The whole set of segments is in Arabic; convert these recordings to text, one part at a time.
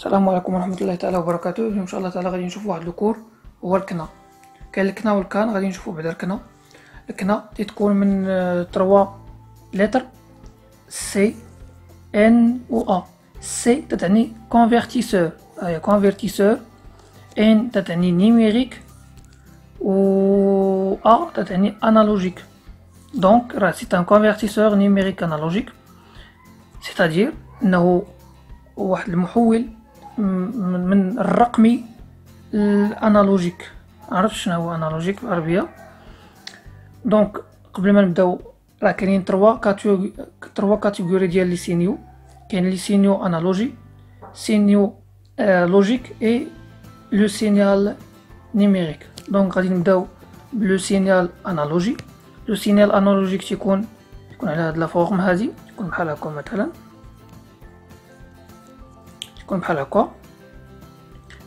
السلام عليكم ورحمة الله تعالى وبركاته. اليوم ان شاء الله تعالى غادي نشوفوا واحد الكور هو الكنا. كاين الكنا والكان، غادي نشوفوا بعدا الكنا. الكنا تتكون من 3 لتر سي ان و ا. سي تتعني كونفرتيسور، هي كونفرتيسور. ان تتعني نيميريك و ا تتعني انالوجيك. دونك راه سي ان كونفرتيسور نيميريك انالوجيك، سيتادير انه واحد المحول من الرقمي الانالوجيك. عرفت شنو هو انالوجيك بالعربيه؟ دونك قبل ما نبداو راه كاينين 3 كاتيجوري ديال لي سينيو. كاين لي سينيو انالوجي، سينيو لوجيك اي لو سينيال نيميريك. دونك غادي نبداو بلو سينيال انالوجي. لو سينيال انالوجيك تيكون على هاد لا فورم هادي، تكون بحال هكا مثلا، تكون بحال هكا،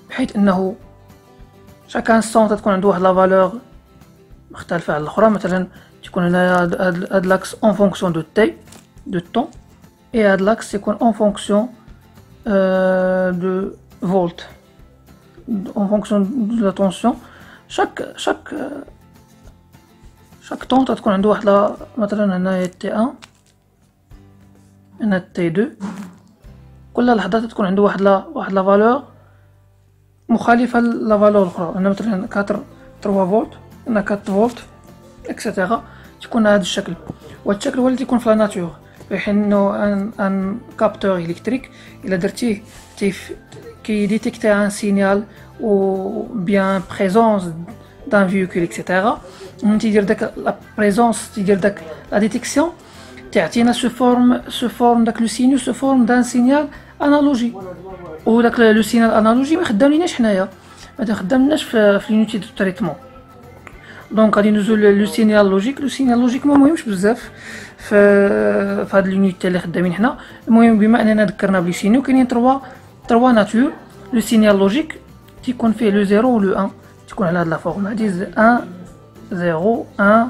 بحيث انه شاك انستون تكون عنده واحد لا فالور مختلفه على الاخرى. مثلا تكون هنايا هاد لاكس اون فونكسيون دو تي دو طون، اي هاد لاكس تيكون اون فونكسيون دو فولت، اون فونكسيون دو لا طونسيون. شاك طون تكون عنده واحد مثلا هنايا تي 1، هنا تي 2. كل لحظه تكون عنده واحد لا فالور مخالفه لا فالور الاخرى. هنا مثلا 3 فولت، هنا 4 فولت اكسيتيرا. تكون هذا الشكل، وهذا الشكل هو اللي تيكون في لا ناتور، بحيث انه ان كابتور الكتريك الا درتيه كيديتيكتي ان سينيال او بيان بريزونس دان فيكول اكسيتيرا. من تيدير داك لا بريزونس، تيدير داك لا ديتيكسيون، تعطينا سو فورم داك لو سينيو، سو فورم دان سينيال انالوجي. وداك لو سينيال انالوجي ما خدامليناش حنايا، ما خدامناش في لونيتي دو تريتمون. دونك غادي ندوزو لو سينيال لوجيك. لو سينيال لوجيك ما مهمش بزاف في هاد لونيتي اللي خدامين حنا. المهم بما اننا ذكرنا بلي سينيو، كاينين 3 ناتور. لو سينيال لوجيك تيكون فيه لو 0 و لو 1، تيكون على هاد لا فورم هادي 1 0 1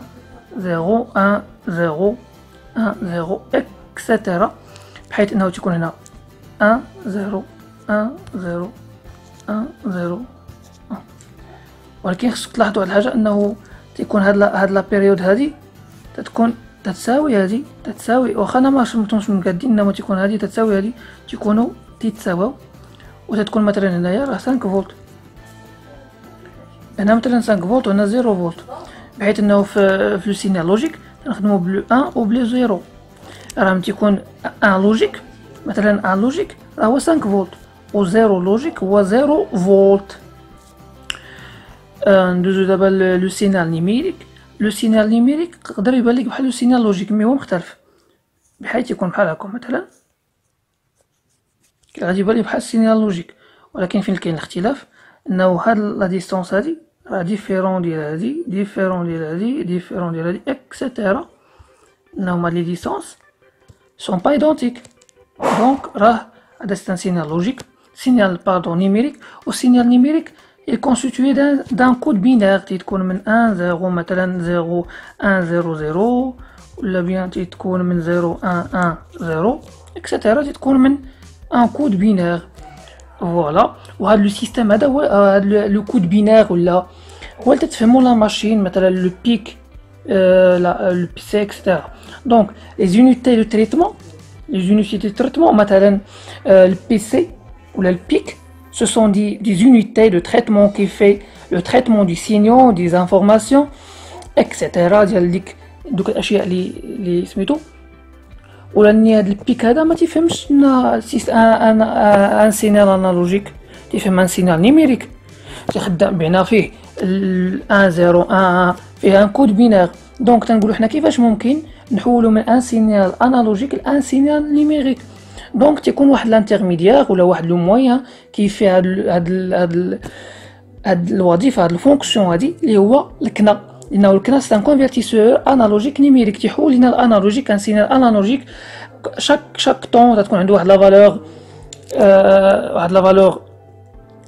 0 1 0 1 0 اكسيتيرا، بحيث انه تيكون هنا 1 0 1 0 1 0 1. ولكن خصك تلاحظوا واحد الحاجه، انه تيكون هاد لا بيريود هادي تتكون تتساوي هادي، تتساوي واخا انا ما فهمتهمش من قادين، انما تيكون هادي تتساوي هادي، تيكونوا تيتساواو. وتتكون مثلا هنايا راه 5 فولت، هنا مثلا 5 فولت وهنا 0 فولت، بحيث انه في لو سينيال لوجيك نخدموا بلو 1 و بلو 0. راه ملي تيكون 1 لوجيك، مثلا 1 لوجيك راه هو 5 فولت، و 0 لوجيك هو 0 فولت. ندوزو دابا لو سينيال نيميريك. لو سينيال نيميريك يقدر يبان لك بحال لو سينيال لوجيك، مي هو مختلف، بحيث يكون بحال هكا مثلا، غادي يبان لي بحال السينيال لوجيك. ولكن فين كاين الاختلاف، انه هاد لا ديستونس هادي راه ديفيرون ديال هادي، ديفيرون ديال هادي، ديفيرون ديال هادي اكسيتيرا. انهم هاد لي ديستونس سون با ايدونتيك. دونك راه هذا سي ان سينيال لوجيك، سينيال نيميريك. و سينيال نيميريك est constitué d'un code binaire تيتكون من 1 0 مثلا 0 1 0 0، ولا بيان تيتكون من 0 1 1 0 اكسيتيرا، تيتكون من ان كود بينير. فوالا. وهذا لو سيستيم هذا هو لو كود بينير، ولا هو اللي تفهموا لا ماشين، مثلا لو بيك لو بي سي اكسيتيرا. دونك لي زونيتي دو تريتمون، لي زونيتي دو تريتمون مثلا البي سي ولا البيك، ce sont des unités de traitement qui fait le traitement du signal, des informations, etc. ديال ديك دوك الاشياء اللي سميتو. ولاني هاد البيك هذا ما تيفهمش ان سينيال انالوجيك، تيفهم ان سينيال نيميريك، تيخدم بنا فيه 1 0 1 فيه ان كود بينير. دونك تنقولوا حنا كيفاش ممكن نحولوا من ان سينيال انالوجيك لان سينيال نيميريك. دونك تيكون واحد لانترميديير ولا واحد لو موين كيفي هاد الوظيفه، هاد الفونكسيون هادي اللي هو الكنا. لانه الكنا سي ان كونفرتيسور انالوجيك نيميريك، تيحول لنا الانالوجيك ان سينيال انالوجيك. شاك طون تكون عنده واحد لا فالور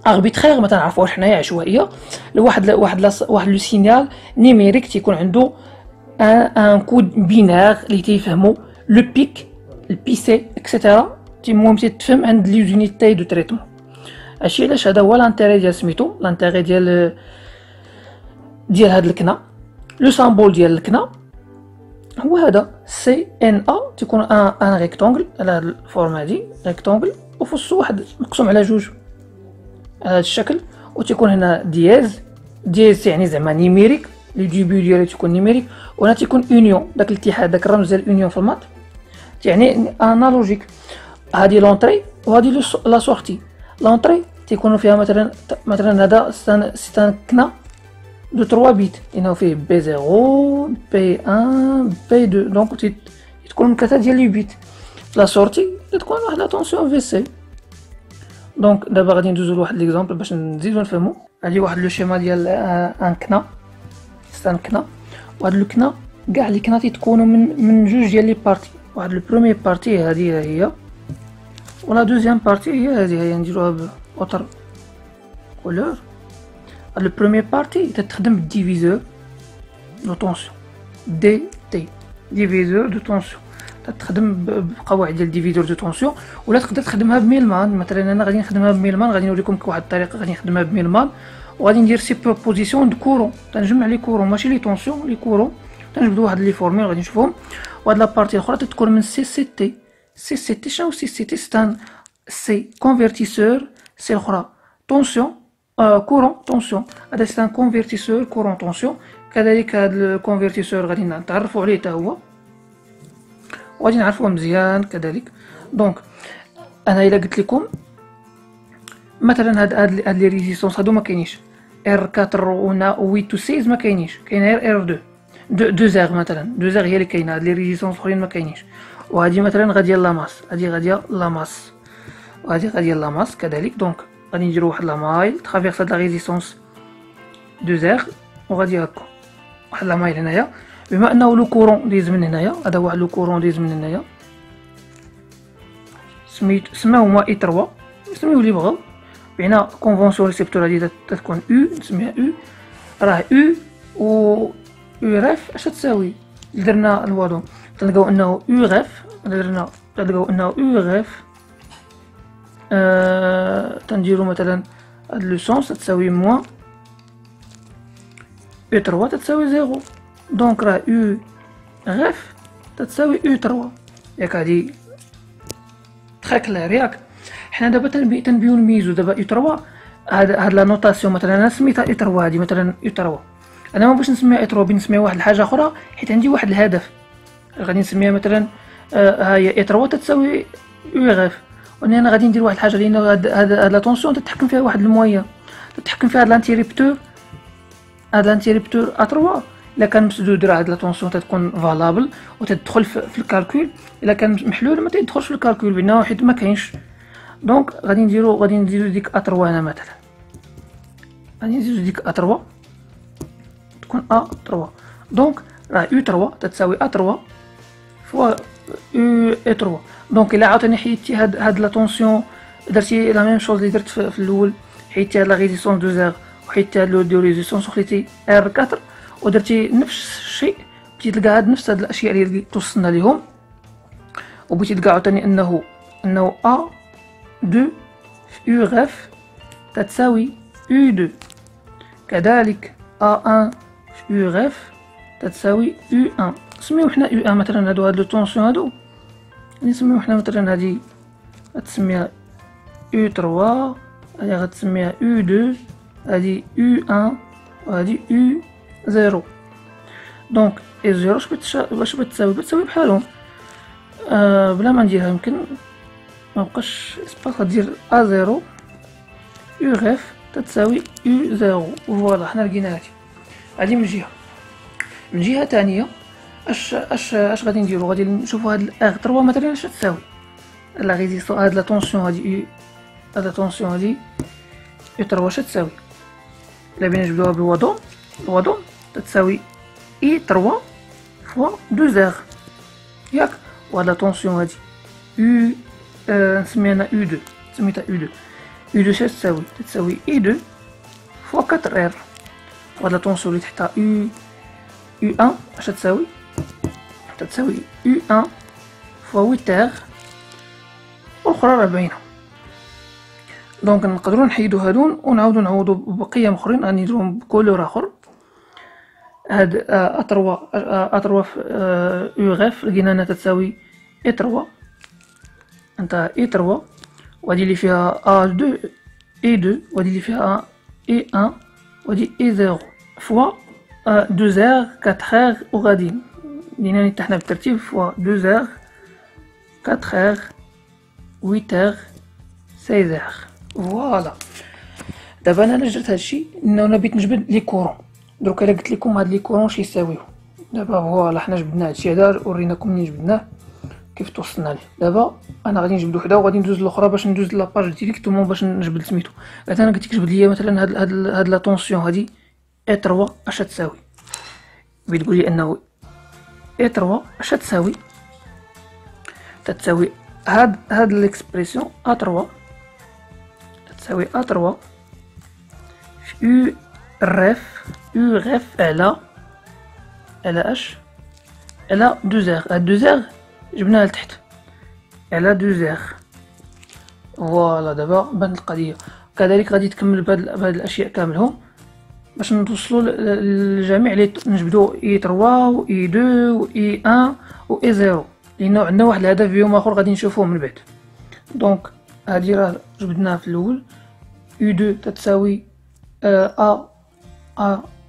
اربيترير، ما تنعرفوش حنايا، عشوائيه. واحد لو سينيال نيميريك تيكون عنده ان كود بينير اللي تيفهمو لو بيك البي سي اكسيتيرا. المهم تتفهم عند لي زونيتي دو تريتمون. هادشي علاش هذا هو لانتيري ديال سميتو، لانتيري ديال هاد الكنا. لو سامبول ديال الكنا هو هذا سي ان ا، تيكون ان ريكتونغل على هاد الفورم هادي، ريكتونغل وفوسو واحد مقسوم على جوج على هاد الشكل، وتيكون هنا دياز. دياز يعني زعما نيميريك، لي ديبي ديالو تيكون نيميريك، وهنا تيكون اونيون، داك الاتحاد، داك الرمز ديال الاونيون في المات يعني انالوجيك. هادي لونطري وهادي لا سورتي. لونطري تيكونوا فيها مثلا هذا ستان كنا دو 3 بيت، لأنه فيه بي 0 بي 1 بي 2، دونك تكون من 3 ديال لي بيت. لا سورتي تكون واحد لا طونسيون في سي. دونك دابا غادي ندوزو لواحد ليكزامبل باش نزيدو نفهمو. هادي واحد لو شيما ديال ان كنا، ستان كنا. وهاد لو كنا كاع لي كنا تيتكونوا من جوج ديال لي بارتي. واحد لو بروميي بارتي هادي هي، ولا دوزيام بارتي هي هادي، هي نديروها بأوتر كولور. هاد لو بروميي بارتي تتخدم بالديفيزور دو طونسيون، دي تي ديفيزور دو طونسيون، تتخدم بقواعد ديال ديفيزور دو طونسيون. ولا تقدر تخدمها بميلمان. مثلا انا غادي نخدمها بميلمان، غادي نوريكم واحد الطريقه غادي نخدمها بميلمان. وغادي ندير سوبوزيسيون دو كورون، تنجمع لي كورون ماشي لي طونسيون، لي كورون تنجبدو واحد لي فورمول غادي نشوفهم. وهاد لابارتي الاخرى تتكون من سي سي تي. سي سي تي شنو سي سي تي؟ ستان سي كونفرتيسور، سي الاخرى طونسيون كورون طونسيون. هذا سي ان كونفرتيسور كورون طونسيون. كذلك هذا الكونفرتيسور غادي نتعرفوا عليه حتى هو، وغادي نعرفوه مزيان كذلك. دونك انا الا قلت لكم مثلا هاد لي ريزيستونس هادو ما كاينينش، ار 4 و 8 و 16 ما كاينينش، كاين غير ار 2 زيغ مثلا، 2 زيغ هي اللي كاينه. هاد لي ريزيستونس اخرين ما كاينينش. وهادي مثلا غاديه لاماس، هادي غاديه لاماس، وهادي غاديه لاماس كذلك. دونك غادي نديرو واحد لا مايل ترافيرس هاد لا ريزيستونس 2 زيغ، وغادي هكا واحد لا مايل هنايا. بما انه لو كورون دايز من هنايا، هذا واحد لو كورون دايز من هنايا، سماو ما اي 3، سميو اللي بغاو. بينا كونفونسيون ريسبتور هادي تتكون او، نسميها او. راه او و او ريف اش تساوي؟ درنا الوادون تلقاو انه او ريف، تلقاو انه او ريف تنديرو مثلا هاد لو سونس تساوي موان او 3 تتساوي 0. دونك راه او ريف تتساوي او 3. ياك هادي تري كلير ياك. حنا دابا تنبيو نميزو دابا او 3. هاد لا نوطاسيون مثلا انا سميتها او 3، هادي مثلا او 3. انا ما باش نسميها او 3 بنسميها واحد الحاجه اخرى، حيت عندي واحد الهدف. غادي نسميها مثلا ها هي او 3 تتساوي او ريف. وانا غادي ندير واحد الحاجه لان هاد لا طونسيون تتحكم فيها واحد المويه، تتحكم فيها هاد لانتيريبتور. هاد لانتيريبتور ا 3 الا كان مسدود راه هاد لا طونسيون تتكون فالابل وتدخل في الكالكول. الا كان محلول ما تيدخلش في الكالكول بانه حيت ما كاينش. دونك غادي نديرو ديك ا 3 هنا مثلا، غادي نزيدو ديك ا 3 تكون ا 3. دونك راه او 3 تتساوي ا 3 فوا او 3. دونك الا عاوتاني حيدتي هاد لا طونسيون، درتي لا ميم شوز اللي درت في الاول، حيدتي هاد لا ريزيستونس دو زيغ وحيدتي هاد لو دو ريزيستونس وخليتي ار 4 ودرتي نفس الشيء، بغيتي تلقى هاد نفس هاد الاشياء اللي توصلنا ليهم، وبغيتي تلقى عاوتاني انه ا 2 في او ريف تتساوي او 2. كذلك A1 في او ريف تتساوي او 1. نسميو حنا او 1 مثلا هادو هاد لو طونسيون هادو، نسميو حنا مثلا هادي غتسميها او 3، هادي غتسميها او 2، هادي او 1 وهادي او 0. دونك اي 0 واش بتساوي بحالهم بلا ما نديرها، يمكن ما بقاش اسباس. غدير ا 0 او ريف تتساوي او 0. فوالا حنا لقينا هادي من جهه ثانيه. اش غادي نديرو؟ غادي نشوفو هاد ار 3 مثلا اش تساوي. لا ريزيستون هاد لا طونسيون هادي هاد لا طونسيون هادي او 3 اش تساوي؟ الا بغينا نجبدوها بالوادون تتساوي اي 3 فوا 2 زيغ ياك. وهاد لا طونسيون هادي او نسميها انا او 2، سميتها او 2. او 2 اش تساوي اي 2 فوا 4 ار. وهاد لا طونسيون اللي تحتها او 1 اش تساوي او 1 فوا 8 ار، والاخرى راه باينه. دونك نقدروا نحيدو هادون ونعاودو نعوضو بقيم اخرين، غادي نديروهم بكولور اخر. هاد اتروا في او غاف لقينا انها تساوي اي 3 انت اي 3 وهادي اللي فيها ا 2 اي 2 وهادي اللي فيها اي 1 وهادي اي 0 فوا 2 زير 4 ار وغاديين لينا نتحنا بالترتيب فوا 2 زير 4 ار 8 ار 16 ار. فوالا دابا انا درت هادشي انه بغيت نجبد لي كورون. دروك الا قلت لكم هاد لي كورون شي يساويو، دابا فوالا حنا جبدنا هادشي هذا وريناكم منين جبدناه كيف توصلنا ليه. دابا انا غادي نجبد وحده وغادي ندوز للاخرى باش ندوز لاباج ديريكتومون باش نجبد سميتو. مثلا قلت لك جبد لي مثلا هاد لا طونسيون هادي اي 3 اش تساوي، بغيت تقول لي انه اي 3 اش تساوي تتساوي هاد ليكسبريسيون ا 3 تساوي ا 3 في او ريف على اش على 2 زير. هاد 2 زير جبناها لتحت على 2 زير. فوالا دابا بانت القضيه. كذلك غادي تكمل بهاد الاشياء كاملهم باش نوصلوا للجميع اللي نجبدوا اي 3 و اي 2 و اي 1 و اي 0 لانه عندنا واحد الهدف فيهم اخر غادي نشوفوه من بعد. دونك هادي راه جبدناها في الاول او 2 تتساوي ا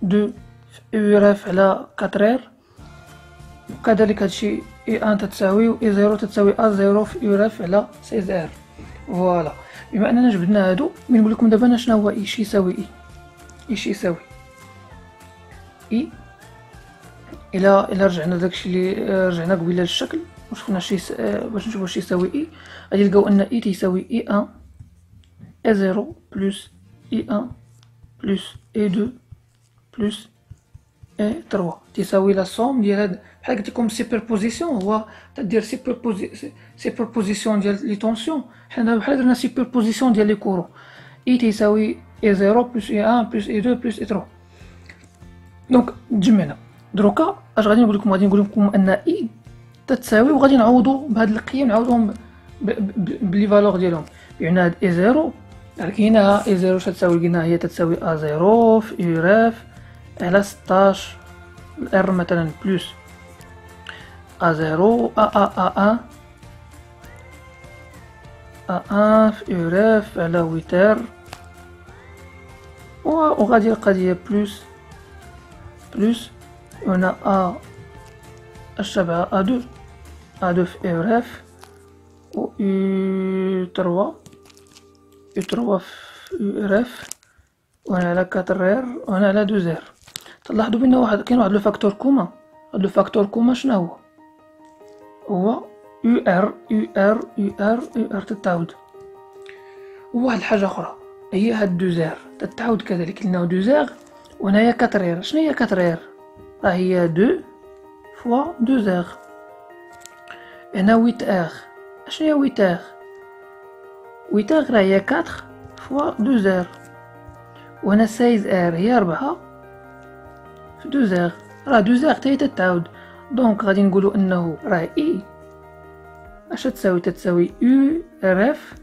2 في او ريف على 4 ار، وكذلك هادشي اي 1 تتساوي و اي 0 تتساوي ا 0 في او ريف على 16 ار. فوالا بما اننا جبدنا هادو نقول لكم دابا انا شنو هو اي شي يساوي ايش يساوي اي. الا رجعنا داكشي اللي رجعنا قبيله للشكل وشفنا شي باش نشوفوا شي يساوي اي، غادي نلقاو ان اي تيساوي اي 1 اي 0 بلس اي 1 بلس اي 2 بلس اي 3 تيساوي لا سوم ديال هاد بحال قلت لكم سوبربوزيسيون. هو تدير سوبربوزيسيون ديال لي طونسيون، حنا بحال درنا سوبربوزيسيون ديال لي كورون. اي تيساوي اي 0 بلس اي 1 بلس اي 2 بلس اي 3. دونك تجمعنا دروكا اش غادي نقول لكم، غادي نقول لكم ان اي تتساوي وغادي نعوضوا بهاد القيم نعوضوهم بلي فالور ديالهم. يعني هاد اي 0 لقيناها اي 0 تتساوي لقيناها هي تتساوي ا 0 في اي ريف على 16 الار مثلا بلس ا 0 ا 1 في اي ريف على 8 ار وغادي القضيه بلس هنا الشبعة ا 2 في اي ريف و اي 3 في اي ريف وهنا على 4 ار وهنا على 2 زير. تلاحظوا بان كاين واحد لو فاكتور كوما. هاد لو فاكتور كوما شنو هو يو ار تتعاود. وواحد الحاجه اخرى هي هاد 2 زير تتعاود كذلك لانه 2 زير وهنايا 4 ار. شنو هي 4 ار؟ راه هي 2 فوا 2 زير. هنا 8 ار. شنو هي 8 ار؟ 8 ار راه هي 4 فوا 2 زير. وهنا 16 ار هي 4 في 2 زير. راه 2 زير حتى هي تتعاود. دونك غادي نقولوا انه راه اي اش تساوي او ريف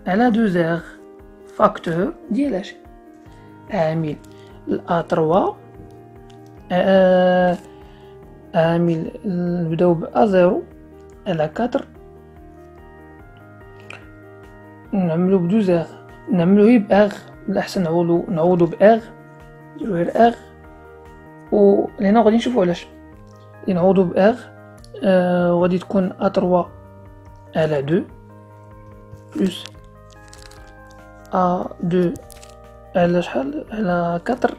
على 2 زير فاكتور ديال اش عامل ا 3 عامل نبداو ب ا 0 على 4 نعملو ب 2 زير نعملو غير باغ. الاحسن نعوضو باغ نديرو غير اغ و لهنا غادي نشوفو علاش نعوضو باغ. وغادي تكون ا 3 على 2 بلس ا 2 على شحال على 4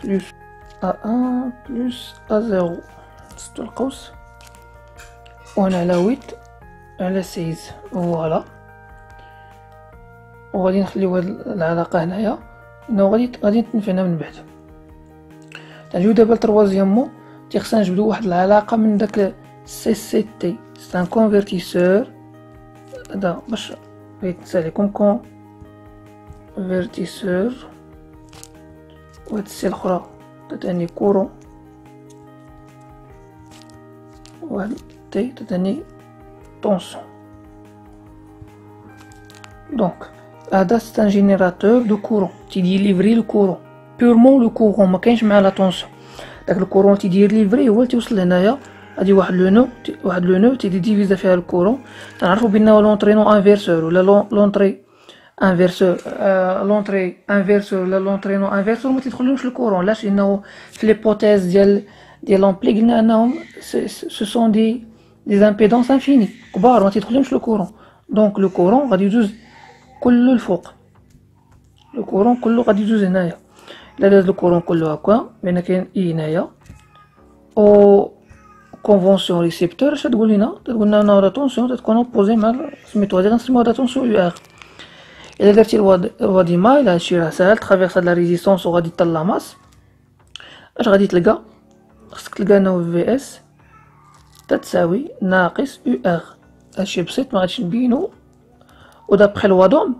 بلس ا 1 بلس ا 0 نسدو القوس وهنا على 8 على 16. فوالا وغادي نخليو هاد العلاقه هنايا انه غادي تنفعنا من بعد. نجيو دابا لتروازيامون خصنا نجبدو واحد العلاقه من داك سي سي تي سي ان كونفرتيسور. هذا باش بغيت نساليكم كونفرتيسور وهاد السي الاخرى تتعني كورون وهاد تي تتعني طونسون. Donc هذا c'est un générateur de courant تيدير ليفري لو كورون بورمون لو كورون، ما كاينش معاه لا طونسيون. داك الكورون تيدير ليفري هو اللي توصل لهنايا. هادي واحد لو نو تيدي ديفيزا فيها الكورون. تنعرفوا بانه لونطري نو انفيرسور ولا لونطري انفيرسور. لونطري انفيرسور ولا لونطري نو انفيرسور ما تيدخلهمش الكورون. علاش؟ لانه في ليبوتيز ديال لامبلي قلنا انهم سو سون دي امبيدونس انفيني كبار ما تيدخلهمش الكورون. دونك لو كورون غادي يجوز كله الفوق، لو كورون كله غادي يجوز هنايا. الا داز لو كورون كله هكا بان كاين اي هنايا او كونفونسيون ريسيبتور. اش تقول لنا؟ تقول لنا لا طونسيون تكون اوبوزي مع سميتو هادي غنسميوها لا طونسيون يو ار. الا درتي الوا دي مايل هادشي راه ساهل ترافيرس هاد لا ريزيستونس وغادي حتى لا ماس. اش غادي تلقى؟ خصك تلقى انه في اس تتساوي ناقص يو ار. هادشي بسيط ما غاديش نبينو. ودابخي الوادوم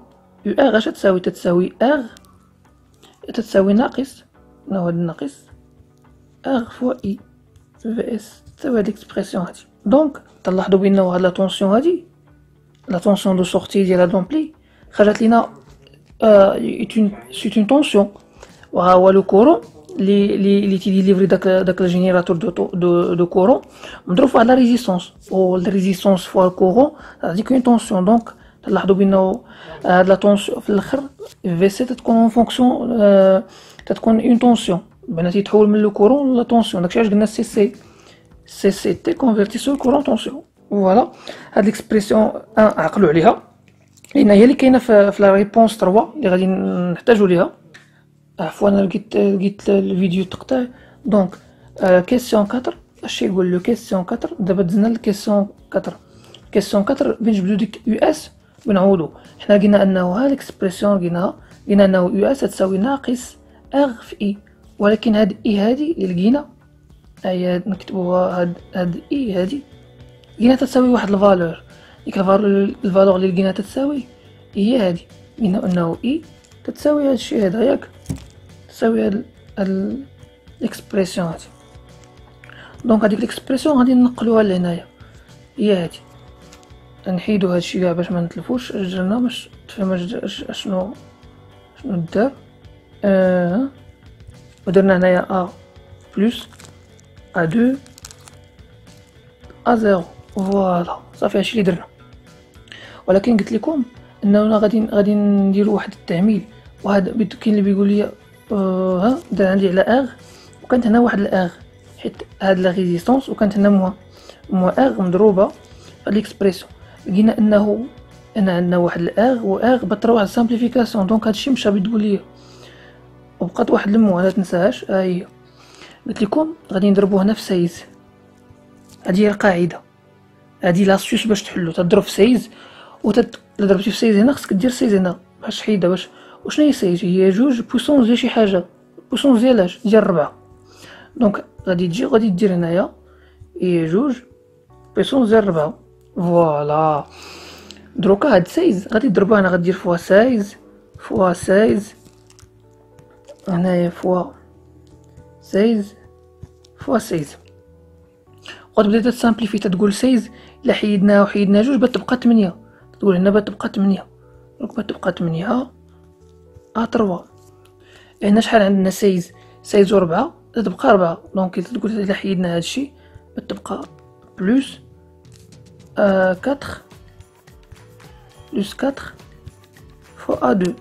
يو ار اش تساوي؟ تتساوي ار تتساوي ناقص هاد الناقص ار فوا اي في اس تساوي هاد ليكسبرسيون هادي. دونك تلاحظوا بان هاد لا طونسيون هادي لا طونسيون دو سورتي ديال هاد لومبلي خرجت لينا سي اون طونسيون. وها هو لو كورون اللي تيدي ليفري داك الجينيراتور دو كورون مضروب في لا ريزيستونس، و الريزيستونس فوا الكورون غاديك اون طونسيون. دونك تلاحظوا بانه هاد لا طونسيون في الاخر في سي تتكون اون فونكسيون تتكون اون طونسيون بان تيتحول من لو كورون لا طونسيون. داكشي علاش قلنا سي سي تي كونفيرتي سو كورون طونسيون. فوالا هاد ليكسبرسيون عقلوا عليها لان هي اللي كاينه في لا ريبونس 3 اللي غادي نحتاجوا ليها. عفوا انا لقيت الفيديو تقطع. دونك كيسيون 4 اش يقول له؟ كيسيون 4 دابا دزنا لكيسيون 4. كيسيون 4 باش نجبدو ديك يو اس ونعوضو. حنا قلنا انه ها ليكسبرسيون قلنا انه يو اس تساوي ناقص ار في اي، ولكن هاد اي هادي اللي لقينا هي نكتبوها هاد اي هادي لقينا تساوي واحد الفالور. ديك الفالور اللي لقينا تساوي هي هادي. قلنا انه اي تساوي هادشي هذا ياك، تساوي هاد ليكسبرسيون هادي. دونك هاديك ليكسبرسيون غادي نقلوها لهنايا هي هادي. نحيدو هادشي كاع باش ما نتلفوش درنا باش تفهم شنو دار. ودرنا هنايا ا بلس ا 2 ا 0. فوالا صافي هادشي اللي درنا. ولكن قلت لكم اننا غادي نديرو واحد التعميل. وهذا كاين اللي بيقول لي ها دار عندي على ار وكانت هنا واحد الاغ حيت هاد لا ريزيستونس وكانت هنا موا اغ مضروبه في ليكسبرسيون. لقينا انه عندنا واحد الاغ واغ بطرا واحد سامبليفيكاسيون. دونك هادشي مشى بتقول لي وبقات واحد المو لا تنساهاش. ها هي قلت لكم غادي نضربو هنا في سايز. هادي هي القاعده، هادي لاستيوس باش تحلو. تضرب في سايز الا ضربتي في سايز هنا خصك دير سايز هنا باش تحيدها. باش وشنو هي سايز؟ هي جوج بويسونس ديال شي حاجه. بويسونس ديال اش؟ ديال 4. دونك غادي دير هنايا هي جوج بويسونس ديال 4. فوالا دروكا هاد سايز غادي تضربوها هنا غدير فوا سايز هنايا فوا سايز وغتبدا تسامبليفي. تقول سايز الا حيدنا جوج بتبقى 8. تقول هنا بتبقى 8. دونك بتبقى 8 3. هنا شحال عندنا؟ سايز و4 تبقى 4. دونك تقول الا حيدنا هادشي بتبقى بلس 4 فوا 2.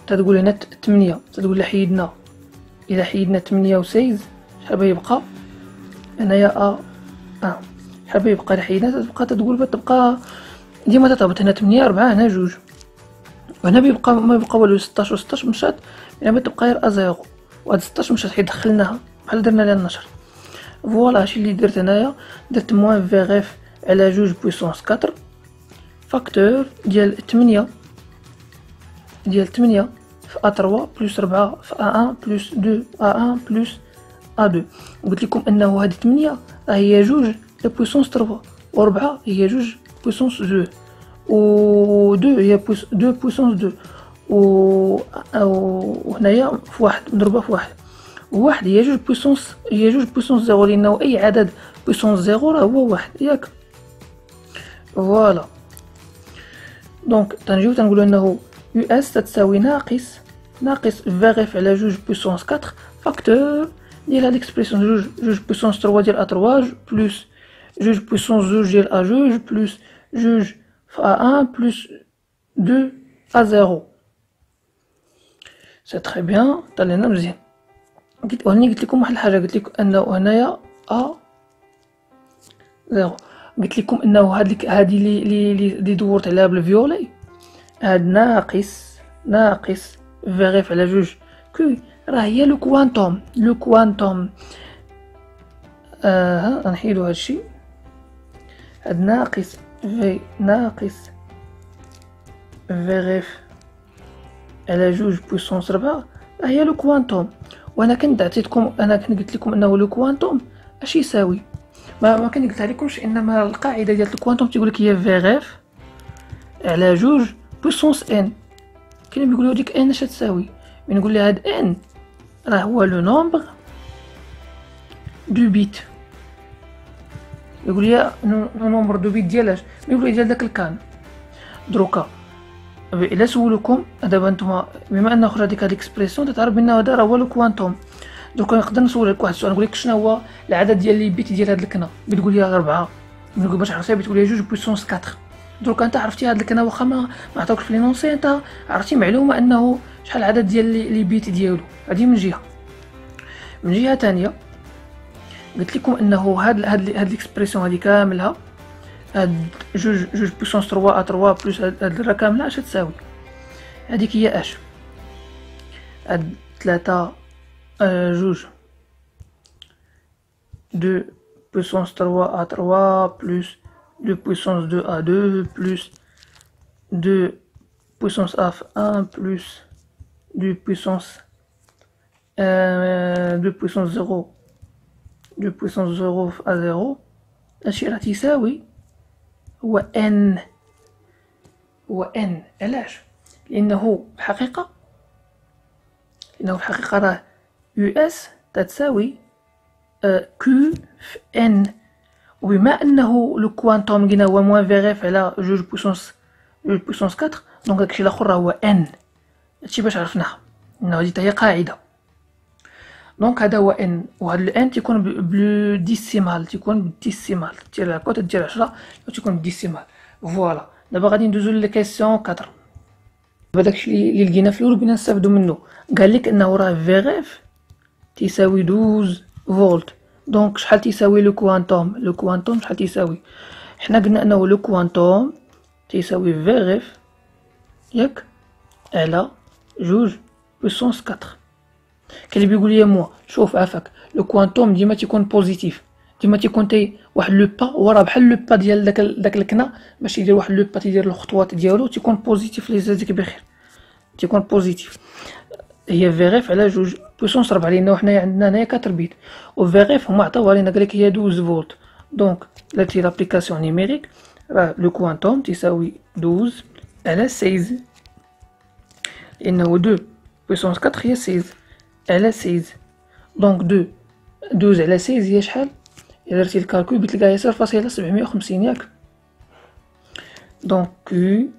تقول هنا 8. تقول الا حيدنا 8 و 6 شحال بيبقى هنايا شحال بيبقى؟ الا حيدنا تبقى ديما تهبط هنا 8 4 هنا 2. وهنا ما يبقى والو 16 و 16 مشات يعني تبقى غير ا0. وهاد 16 مشات حيت دخلناها بحال درنا لها النشر. فوالا هادشي اللي درت هنايا. درت موان في غيف على 2 بويسونس 4 فاكتور ديال 8 في ا3 بلس 4 في ا1 بلس 2 ا1 بلس ا2. وقلت لكم انه هذه 8 هي 2 بويسونس 3 و4 هي 2 بويسونس 2 و 2 هي 2 بويسونس 2 وهنايا في واحد مضروبه في واحد هي 2 بويسونس 0 لانه اي عدد بويسونس 0 راه هو واحد ياك. فوالا دونك تنجيو تنقولو انه يو اس تتساوي ناقص في اف على جوج بويسونس 4 فاكتور ديال هاد ليكسبريسيون جوج بويسونس 3 ديال ا 3 بلس جوج بويسونس جوج ديال ا جوج بلس جوج في ا 1 بلس 2 ا 0. سي تري بيان، طلعنا مزيان. قلت لكم واحد الحاجه، قلت لكم انه هنايا ا 0. قلت لكم انه هادي اللي دورت عليها بالفيولي، هاد ناقص في اف على جوج كي راه هي لو كوانتوم. غنحيدو هادشي. هاد ناقص في اف على جوج بويسونس 4 هي لو كوانتوم. وانا كنت عطيتكم، قلت لكم انه لو كوانتوم اش يساوي. ما كنت قلتها لكمش، انما القاعده ديال الكوانتوم تيقول لك هي في اف على جوج بويسونس ان. كاين بيقولوا ديك ان اش تساوي، نقول لها هاد ان راه هو لو نومبر دو بيت. يقول لي نومبر دو بيت ديال يقول لي ديال داك الكان. دروكا الا سولوكم دابا نتوما، بما ان اخرى ديك هاد الاكسبريسيون تتعرف بان هذا راه هو لو كوانتوم. دروكا نقدر نسولك واحد السؤال، نقول لك شنو هو العدد ديال لي بيت ديال هاد الكنا، بتقول لي 4. نقول باش عرفتيها بتقول لي جوج بويسونس 4. دروكا انت عرفتي هاد الكنا، واخا ما عطاوكش في لينونسي، انت عرفتي معلومه انه شحال العدد ديال لي بيت ديالو. هادي من جهه ثانيه قلت لكم انه هاد الاكسبريسيون هادي كاملها، هاد جوج بويسونس 3 ا 3 بلس هاد الرا كامله اش تساوي. هاديك هي اش هاد 3 جوج 2 puissance 3 à 3 plus 2 puissance 2 à 2 plus 2 puissance à 1 plus 2 puissance 0 2 puissance 0 à 0. هادشي راه تيساوي هو n. علاش؟ لانه الحقيقه راه يو اس تتساوي كيو في ان، وبما انه لو كوانتوم قلنا هو موان في اف على جوج بويسونس 4، دونك داكشي الاخر راه هو ان. هادشي باش عرفناها انه هادي هي قاعده. دونك هذا هو ان، وهذا الان تيكون بلو ديسيمال، تيكون بالديسيمال، دير الكوت دير 10 تيكون بالديسيمال. فوالا دابا غادي ندوزو لكيسيون 4. دابا داكشي اللي لقينا في الاول بغينا نستافدو منه. قال لك انه راه في اف تيساوي 12 فولت. دونك شحال تيساوي لو كوانتوم شحال تيساوي؟ حنا قلنا انه لو كوانتوم تيساوي في اف ياك على جوج بويسونس 4. كاين اللي بيقول لي موا شوف عافاك لو كوانتوم ديما تيكون بوزيتيف، ديما تيكون واحد لو با وراه بحال لو با ديال داك الكنا، باش يدير واحد لو با تيدير الخطوات ديالو تيكون بوزيتيف. لي زادك بخير تيكون بوزيتيف. هي في اف على جوج بويسونس 4 لانه حنايا عندنا هنايا 4 بيت، و في اف هما عطاوها لينا قالك هي 12 فولت. دونك درتي لابليكاسيون نيميريك راه لو كوانتوم تيساوي 12 على 16، لانه 2 بويسونس 4 هي 16 على 16. دونك 12 على 16 هي شحال؟ الا درتي الكالكول بتلقاها هي 0.750 ياك. دونك كي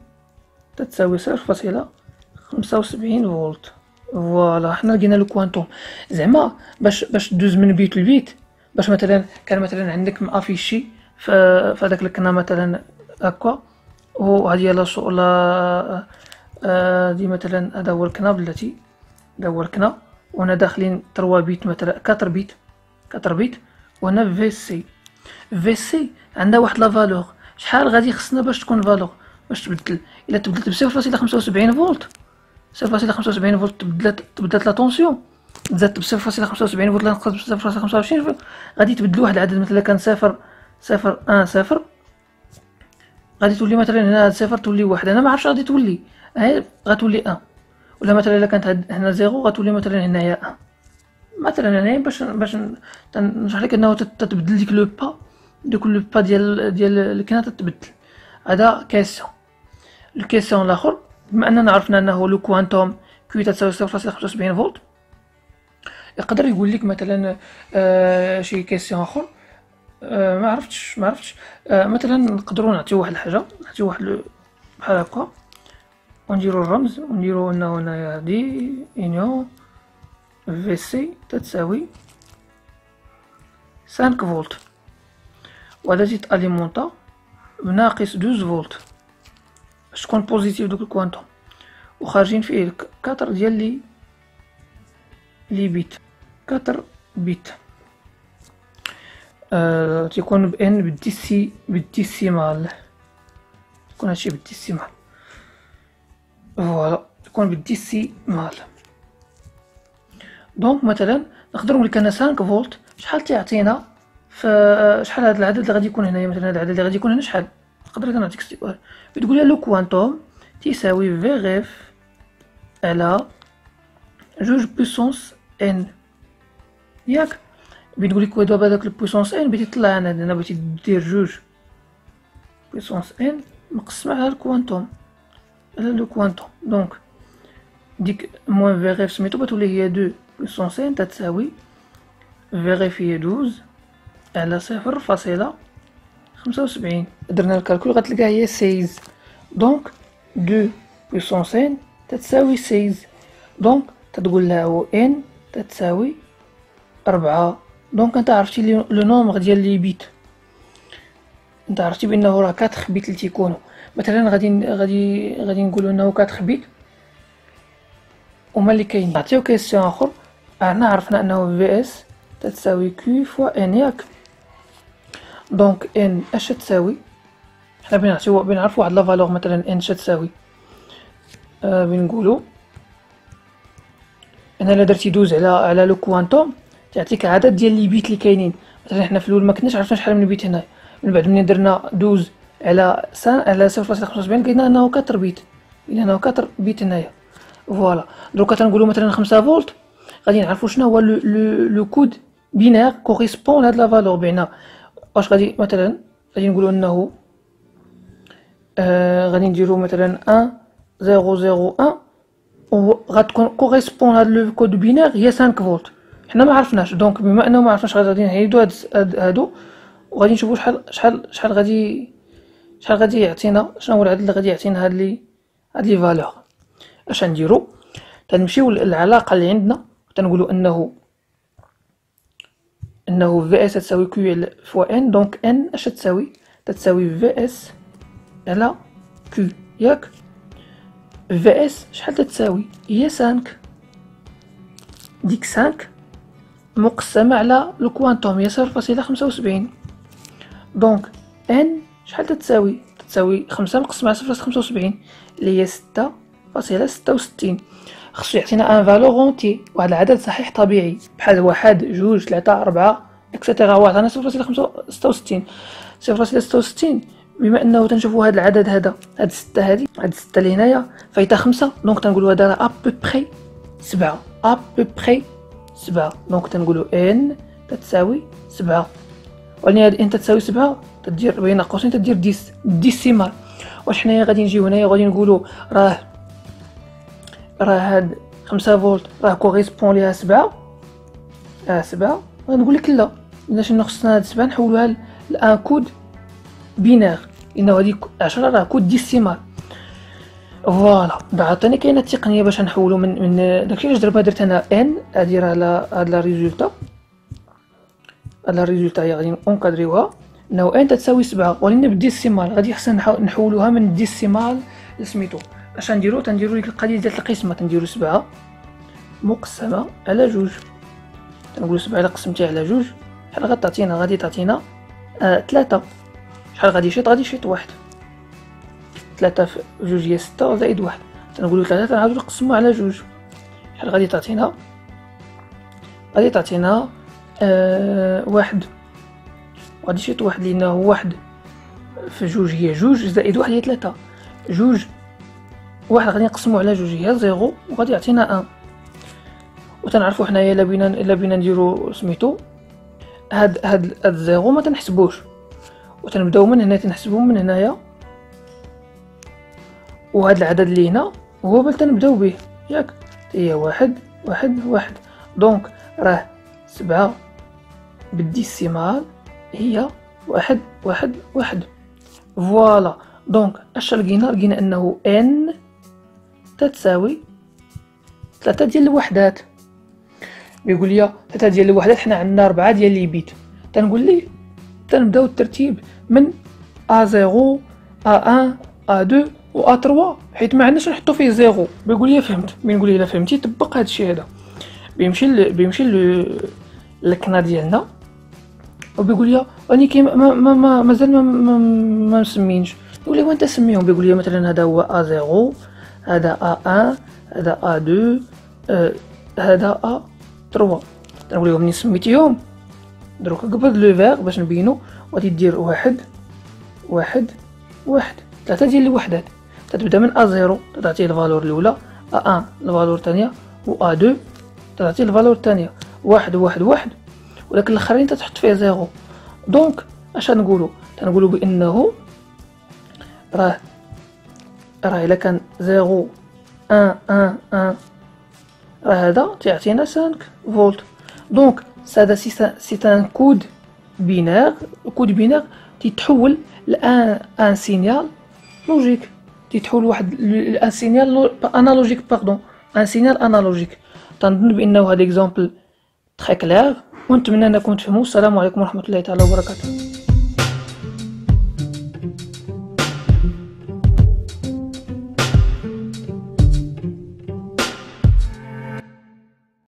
تتساوي 0.75 فولت. فوالا حنا لقينا لو كوانتوم. زعما باش دوز من بيت لبيت، باش مثلا كان مثلا عندك مافيشي فهداك الكنا مثلا هكا، وهادي لا دي مثلا هذا هو الكنا بلاتي، هذا هو الكنا، وهنا داخلين 3 بيت مثلا 4 بيت، وهنا في سي عندها واحد لا فالور. شحال غادي خصنا باش تكون فالور باش تبدل؟ الا تبدلت ب 0.75 فولت 0.75 فولت تبدلت لا طونسيون، تزادت ب 0.75 فولت نقصت ب 0.25 غادي تبدل واحد العدد. مثلا كان 0.0.1.0 غادي تولي مثلا هنا هاد 0 تولي 1. انا ما عرفتش غادي تولي، غتولي 1. ولا مثلا الا كانت هنا 0 غتولي مثلا هنايا 1 مثلا. هنايا باش نشرح لك انه تتبدل ديك لو با ديال الكنا تتبدل. هذا كيسيون. الكيسيون الاخر، بما اننا عرفنا انه لو كوانتوم كيو تساوي 0.75 فولت، يقدر يقول لك مثلا شي كيسيون اخر. ما عرفتش مثلا نقدروا نعطيو واحد الحاجه، نعطيو واحد بحال هكا. ونديرو الرمز ونديرو انه هنايا هادي انيون في سي تتساوي 5 فولت، وهذا جيت اليمونطا بناقص 12 فولت باش تكون بوزيتيف دوك الكوانتوم، وخارجين فيه 4 ديال لي بيت، 4 بيت. تيكون بان بالديسيمال، تكون هادشي بالديسيمال، فوالا تكون بالديسيمال. دونك مثلا نقدر نقول لك انا 5 فولت شحال تيعطينا في شحال هذا العدد اللي غادي يكون هنايا، مثلا هذا العدد اللي غادي يكون هنا شحال. نقدر نعطيك استيكوار تقول لي لو كوانتوم تيساوي في اف على 2 بويسونس ان، ياك بتقول لك دابا داك البويسونس ان بغيتي تطلع هنا بغيتي دير 2 بويسونس ان مقسم على الكوانتوم، على لو كوانتوم. دونك ديك موان في اف سميتو بتولي هي 2 بويسونس ان تتساوي في اف هي 12 على 0.75. درنا الكالكول غتلقى هي 16. دونك 2 بويسونس ان تتساوي 16. دونك تتقول لها هو ان تتساوي 4. دونك انت عرفتي لو نومبر ديال لي بيت، انت عرفتي بانه راه 4 بيت اللي تيكونوا. مثلا غادي نقولوا انه 4 بيت، وما اللي كاين نعطيو كيسيون اخر. انا عرفنا انه في اس تتساوي كيو فوا ان، ياك دونك ان اش تساوي، حنا بنعرفوا واحد لا فالور مثلا ان اش تساوي، بنقولوا انا الا درتي دوز على لو كوانتوم تعطيك عدد ديال لي بيت اللي كاينين. مثلا حنا في الاول ما كناش عرفنا شحال من بيت هنا، من بعد ملي درنا دوز على 0.75 لقينا انه 4 بيت، لقينا انه 4 بيت هنايا. فوالا دروكا تنقولوا مثلا 5 فولت، غادي نعرفوا شنو هو لو كود بينير كوريسبون لهاد لا فالور. بعنا واش غادي مثلا غادي نقولوا انه غادي نديرو مثلا 1.001 وغتكون كوريسبون هاد لو كود بينير هي 5 فولت. حنا ما عرفناش، دونك بما انه ما عرفناش غادي نعيدو هادو وغادي نشوفو شحال غادي يعطينا، شنو هو العدد اللي غادي يعطينا هاد لي فالور. اش نديرو؟ تنمشيو للعلاقه اللي عندنا وتنقولوا انه في اس تساوي كيو فوا ان. دونك ان اش تساوي؟ تتساوي في اس على كيو، ياك في اس شحال تتساوي؟ هي 5. ديك 5 مقسمه على لو كوانتوم هي 0.75. دونك ان شحال تتساوي؟ تتساوي 5 مقسمه على 0.75 اللي هي 6.66. خصو يعطينا ان فالور اونتي، واحد العدد صحيح طبيعي بحال 1 2 3 4 اكسيتيرا. هو عطانا 0.65. 0.66 بما انه تنشوفوا هذا العدد هذا، هاد 6 هادي، هاد 6 اللي هنايا فايته 5. دونك تنقولوا هذا راه ابوبري 7، ابوبري 7. دونك تنقولوا ان تتساوي 7، ولكن هاد ان تتساوي 7 تدير بين قوسين تدير ديسيمال. واش حنايا غادي نجيو هنايا وغادي نقولوا راه هاد 5 فولت راه كوريسبون ليها 7؟ 7 غنقول لك لا، الا شنو خصنا هاد 7 نحولوها لان كود بينير، انه هذيك 10 راه كود ديسيمال. فوالا عطاني كاينه التقنيه باش نحولو من داكشي علاش درت انا ان ادير على هاد لا ريزولتا. هاد لا ريزولتا هي غادي نكادريوها انه ان تساوي 7 ولكن بالديسيمال. غادي خصنا نحولوها من الديسيمال لسميتو. اش نديرو؟ تنديرو ديك القضيه ديال القسمه، تنديرو 7 مقسمه على 2. تنقولو 7 الا قسمتيها على 2 شحال غتعطينا؟ غادي تعطينا 3. شحال غادي يشيط؟ غادي يشيط 1. 3 في 2 هي 6 زائد 1. تنقولو 3 تنعاودو نقسمو على 2 شحال غادي تعطينا؟ غادي تعطينا 1. غادي يشيط 1 لأنه 1 في 2 هي 2 زائد 1 هي 3. 2 1 غادي نقسمو على 2 هي 0 وغادي يعطينا 1. وتنعرفو حنايا الا بينا نديرو سميتو هاد 0 ما تنحسبوش، وتنبداو من هنا تنحسبو من هنايا، وهاد العدد اللي هنا هو بال تنبداو به، ياك هي 1 1 1. دونك راه 7 بالديسيمال هي 1 1 1. فوالا دونك اش لقينا؟ لقينا انه ان تتساوي 3 ديال الوحدات. بيقول لي 3 ديال الوحدات، حنا عندنا 4 ديال لي بيت. تنقول لي تنبداو الترتيب من A0 A1 A2 و A3 حيت ما عندناش نحطو فيه زيرو. بيقول لي فهمت. بنقول ليه الا فهمتي طبق هذا الشيء هذا. بيمشي للكنا ديالنا وبيقول لي راني كيما مازال ما مسمينش. يقول لي وانت سميهم. بيقول لي مثلا هذا هو A0 هذا A1 هذا A2 هذا A3. تنقول لهم منين سميتيهم دروك قبل لو فيغ باش نبينو. غادي دير واحد واحد واحد 3 ديال الوحدات. تتبدا من A0 تعطيه الفالور الاولى، A1 الفالور الثانيه و A2 تعطيه الفالور الثانيه. واحد واحد واحد، ولكن الاخرين تتحط فيه زيرو. دونك اش تنقولوا بانه راه الا كان 0 1 1 1 راه هذا تيعطينا 5 فولت. دونك هذا سي ان كود بينير. كود بينير تيتحول لان سينيال لوجيك، تيتحول واحد ان سينيال انالوجيك باردون ان سينيال انالوجيك. تنظن بانه هذا اكزامبل تري كلير ونتمنى انكم تفهموا. السلام عليكم ورحمه الله تعالى وبركاته.